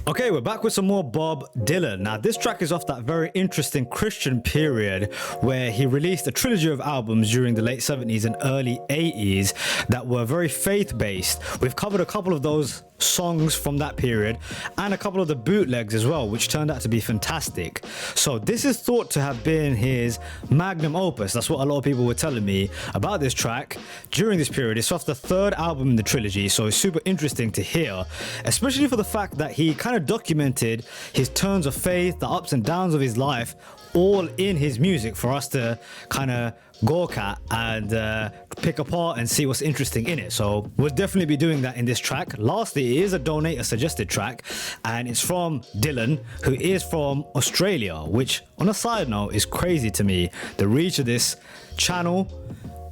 Okay, we're back with some more Bob Dylan. Now, this track is off that very interesting Christian period where he released a trilogy of albums during the late 70s and early 80s that were very faith-based. We've covered a couple of those songs from that period and a couple of the bootlegs as well, which turned out to be fantastic. So this is thought to have been his magnum opus. That's what a lot of people were telling me about this track during this period. It's off the third album in the trilogy, so it's super interesting to hear, especially for the fact that he kind of documented his turns of faith, the ups and downs of his life, all in his music for us to kind of gawk at and pick apart and see what's interesting in it. So we'll definitely be doing that in this track. Lastly, it is a donator suggested track and it's from Dylan, who is from Australia, which on a side note is crazy to me. The reach of this channel,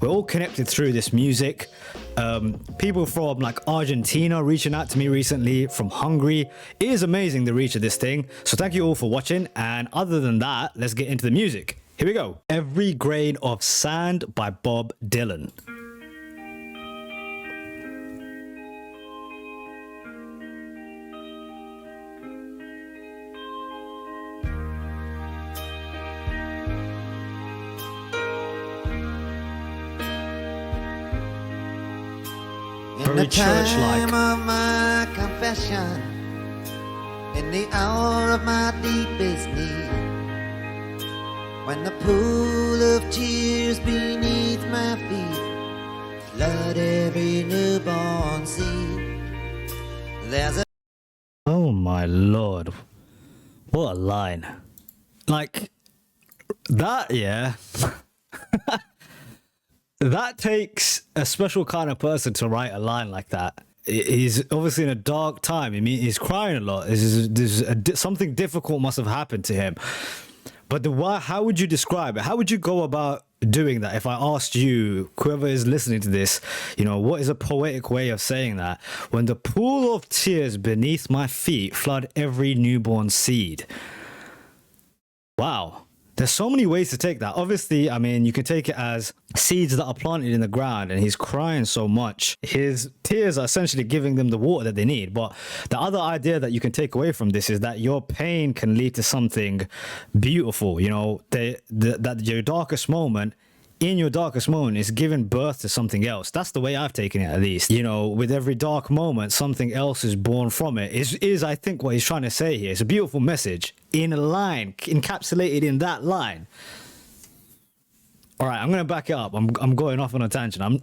we're all connected through this music. People from like Argentina reaching out to me recently, from Hungary. It is amazing the reach of this thing. So thank you all for watching, and other than that, let's get into the music. Here we go. Every Grain of Sand by Bob Dylan. In the time of my confession, in the hour of my deepest need, when the pool of tears beneath my feet flood every newborn seed, there's a... Oh my lord, what a line. Like that, yeah. That takes a special kind of person to write a line like that. He's obviously in a dark time. I mean, he's crying a lot. Something difficult must have happened to him. But how would you describe it? How would you go about doing that? If I asked you, whoever is listening to this, you know, what is a poetic way of saying that? When the pool of tears beneath my feet flood every newborn seed. Wow. There's so many ways to take that. Obviously, I mean, you can take it as seeds that are planted in the ground and he's crying so much. His tears are essentially giving them the water that they need. But the other idea that you can take away from this is that your pain can lead to something beautiful. You know, that your darkest moment, in your darkest moment, is giving birth to something else. That's the way I've taken it, at least. You know, with every dark moment, something else is born from it. Is I think what he's trying to say here. It's a beautiful message in a line, encapsulated in that line. All right, I'm gonna back it up. I'm going off on a tangent.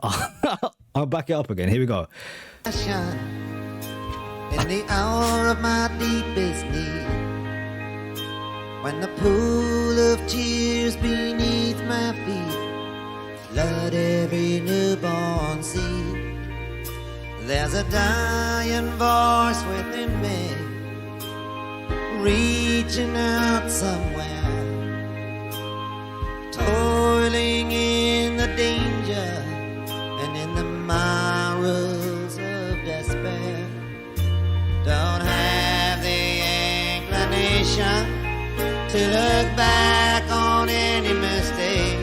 I'll back it up again. Here we go. in the hour of my deepest need, when the pool of tears beneath my feet flood every newborn seed, there's a dying voice within me, reaching out somewhere, toiling in the danger and in the morals of despair. Don't have the inclination to look back on any mistake.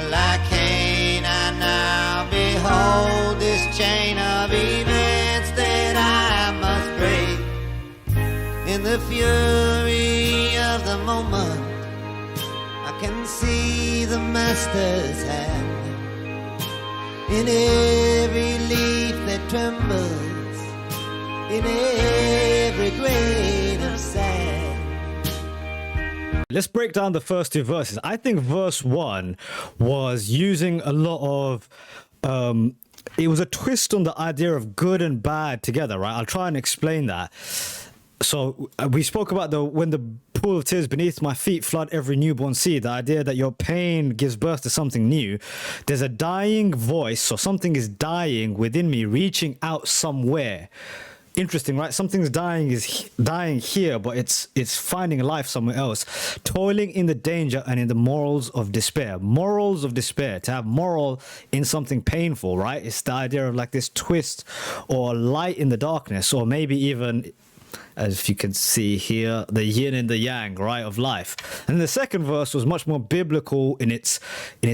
Like Cain, I now behold this chain of events that I must break. In the fury of the moment, I can see the Master's hand in every leaf that trembles, in every grain of sand. Let's break down the first two verses. I think verse 1 was using a lot of it was a twist on the idea of good and bad together, right? I'll try and explain that. So we spoke about when the pool of tears beneath my feet flood every newborn seed, the idea that your pain gives birth to something new. There's a dying voice, so something is dying within me, reaching out somewhere. Interesting, right? Something's dying here, but it's finding life somewhere else. Toiling in the danger and in the morals of despair. Morals of despair. To have moral in something painful, right? It's the idea of like this twist or light in the darkness, or maybe even as you can see here, the yin and the yang, right, of life. And the second verse was much more biblical in its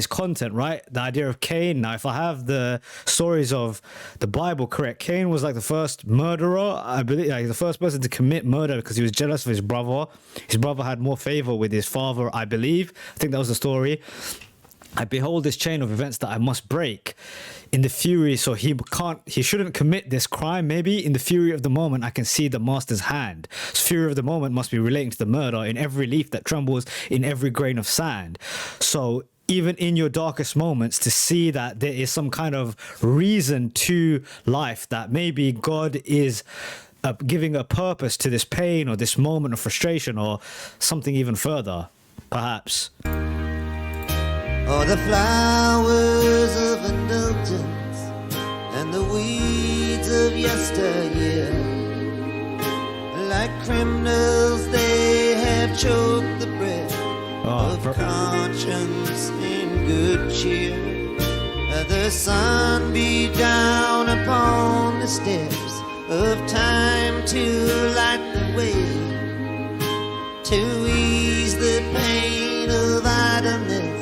content, right? The idea of Cain. Now, if I have the stories of the Bible correct, Cain was like the first murderer, I believe, like the first person to commit murder because he was jealous of his brother. His brother had more favor with his father, I believe. I think that was the story. I behold this chain of events that I must break. In the fury, so he shouldn't commit this crime. Maybe in the fury of the moment, I can see the master's hand. So fury of the moment must be relating to the murder in every leaf that trembles, in every grain of sand. So even in your darkest moments, to see that there is some kind of reason to life, that maybe God is giving a purpose to this pain or this moment of frustration or something even further, perhaps. Oh, the flowers of indulgence and the weeds of yesteryear, like criminals, they have choked the breath of conscience in good cheer. The sun beat down upon the steps of time to light the way, to ease the pain of idleness,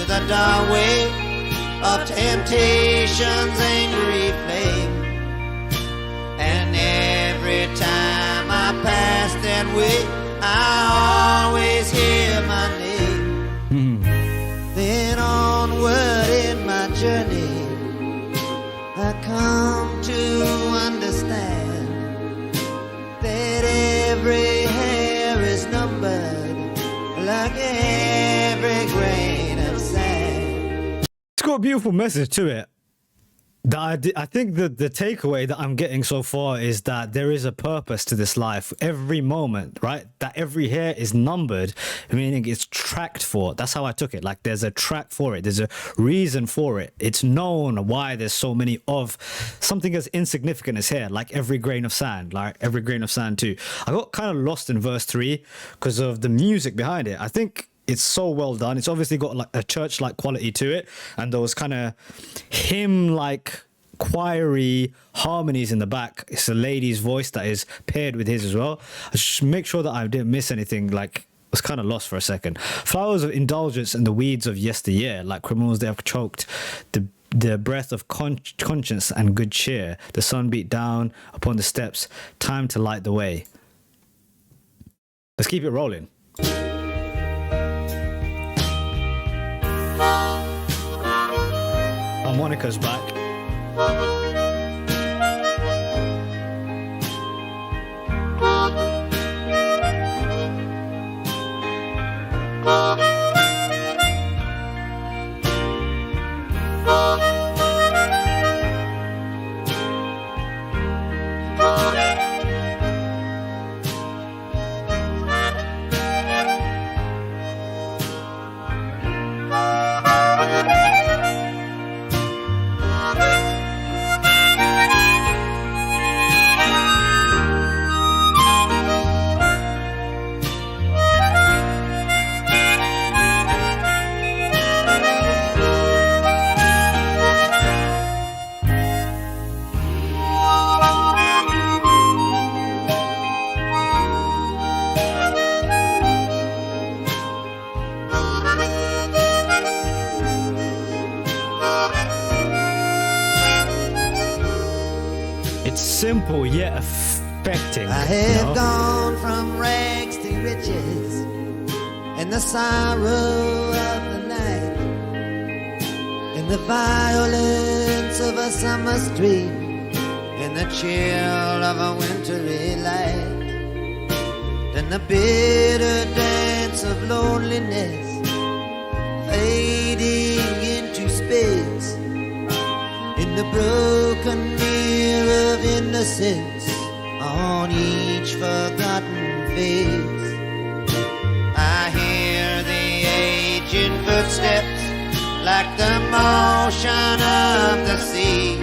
the doorway of temptation's angry flame, and every time I pass that way, I always hear my name. Then onward in my journey, I come to understand that every hair is numbered, like every grain. It's got a beautiful message to it. I think that the takeaway that I'm getting so far is that there is a purpose to this life. Every moment, right? That every hair is numbered, meaning it's tracked for. That's how I took it. Like there's a track for it. There's a reason for it. It's known why there's so many of something as insignificant as hair, like every grain of sand, like every grain of sand too. I got kind of lost in verse 3 because of the music behind it. I think it's so well done. It's obviously got like a church-like quality to it, and those kind of hymn-like choiry harmonies in the back. It's a lady's voice that is paired with his as well. I should make sure that I didn't miss anything. Like, I was kind of lost for a second. Flowers of indulgence and the weeds of yesteryear, like criminals they have choked the breath of conscience and good cheer. The sun beat down upon the steps. Time to light the way. Let's keep it rolling. Harmonica's back. Simple yet affecting. I have gone from rags to riches and the sorrow of the night, in the violence of a summer stream, in the chill of a wintry light, then the bitter dance of loneliness fading into space, in the broken mirror of innocence on each forgotten face. I hear the aging footsteps like the motion of the sea.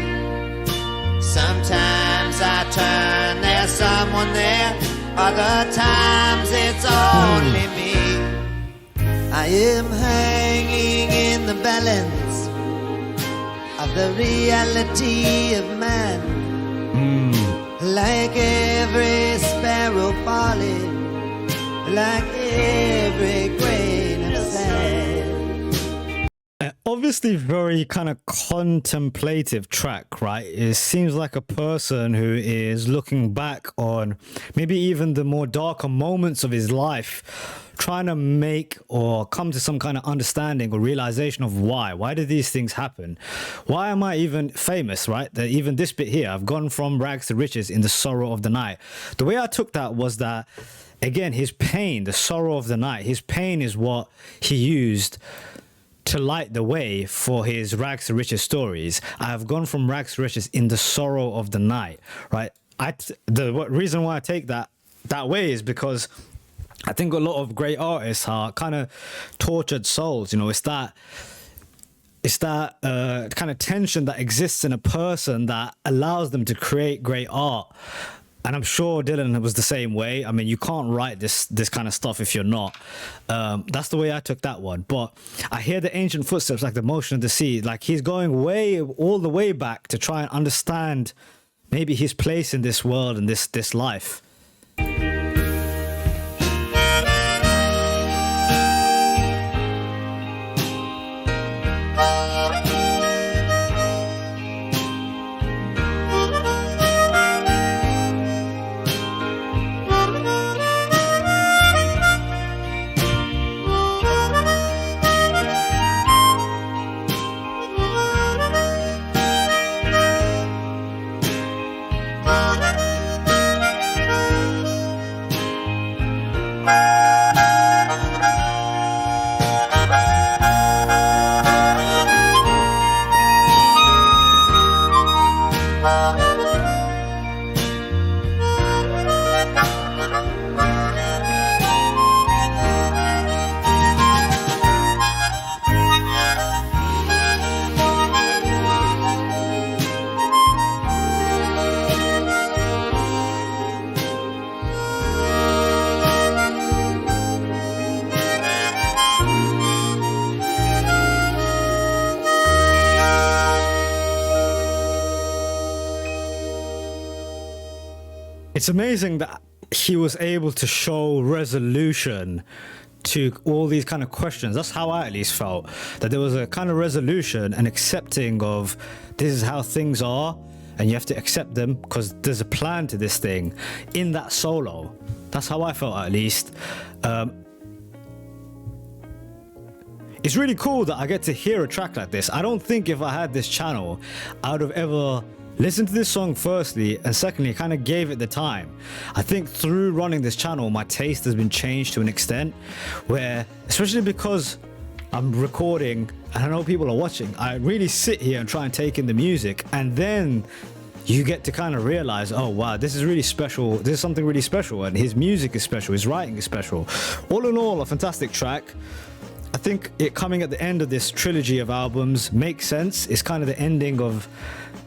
Sometimes I turn, there's someone there, other times it's only me. I am hanging in the balance the reality of man. Like every sparrow falling, like every grain of sand. Obviously very kind of contemplative track, right? It seems like a person who is looking back on maybe even the more darker moments of his life, trying to make or come to some kind of understanding or realization of why did these things happen? Why am I even famous, right? That even this bit here, I've gone from rags to riches in the sorrow of the night. The way I took that was that, again, his pain, the sorrow of the night, his pain is what he used to light the way for his rags to riches stories. I have gone from rags to riches in the sorrow of the night, right? The reason why I take that way is because I think a lot of great artists are kind of tortured souls. You know, it's that kind of tension that exists in a person that allows them to create great art. And I'm sure Dylan was the same way. I mean, you can't write this kind of stuff if you're not. That's the way I took that one. But I hear the ancient footsteps, like the motion of the sea. Like he's going all the way back to try and understand maybe his place in this world and this life. It's amazing that he was able to show resolution to all these kind of questions. That's how I at least felt, that there was a kind of resolution and accepting of this is how things are and you have to accept them because there's a plan to this thing in that solo. That's how I felt, at least. It's really cool that I get to hear a track like this. I don't think if I had this channel, I would have ever listened to this song firstly, and secondly, kind of gave it the time. I think through running this channel, my taste has been changed to an extent where, especially because I'm recording and I know people are watching, I really sit here and try and take in the music, and then you get to kind of realize, oh wow, this is really special. This is something really special, and his music is special, his writing is special. All in all, a fantastic track. I think it coming at the end of this trilogy of albums makes sense. It's kind of the ending of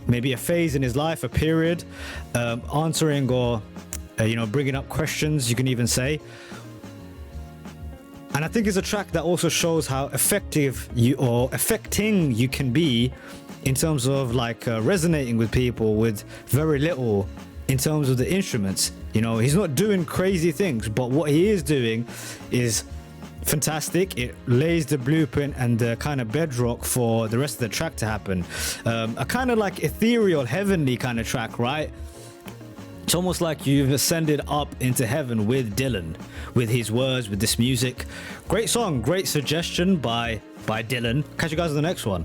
maybe a phase in his life, a period, answering or bringing up questions, you can even say. And I think it's a track that also shows how effective affecting you can be in terms of like resonating with people with very little in terms of the instruments. You know, he's not doing crazy things, but what he is doing is fantastic. It lays the blueprint and the kind of bedrock for the rest of the track to happen. A kind of like ethereal, heavenly kind of track, right? It's almost like you've ascended up into heaven with Dylan, with his words, with this music. Great song, great suggestion by Dylan. Catch you guys on the next one.